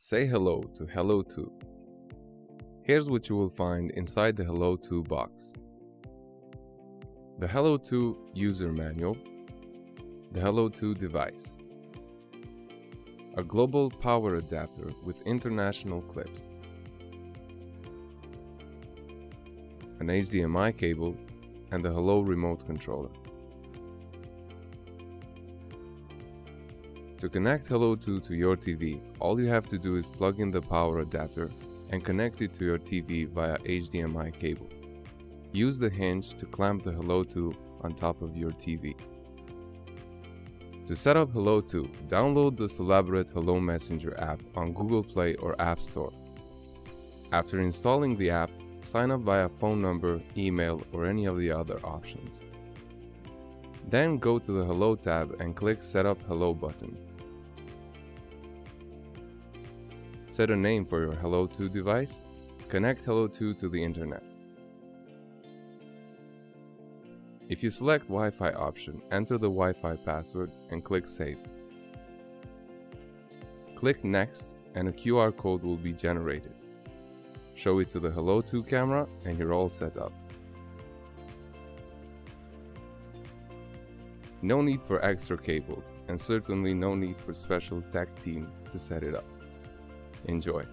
Say hello to Hello 2. Here's what you will find inside the Hello 2 box. The Hello 2 user manual, the Hello 2 device, a global power adapter with international clips, an HDMI cable, and the Hello remote controller. To connect Hello 2 to your TV, all you have to do is plug in the power adapter and connect it to your TV via HDMI cable. Use the hinge to clamp the Hello 2 on top of your TV. To set up Hello 2, download the elaborate Hello Messenger app on Google Play or App Store. After installing the app, sign up via phone number, email, or any of the other options. Then go to the Hello tab and click Set Up Hello button. Set a name for your Hello 2 device. Connect Hello 2 to the internet. If you select Wi-Fi option, enter the Wi-Fi password and click Save. Click Next and a QR code will be generated. Show it to the Hello 2 camera and you're all set up. No need for extra cables, and certainly no need for special tech team to set it up. Enjoy.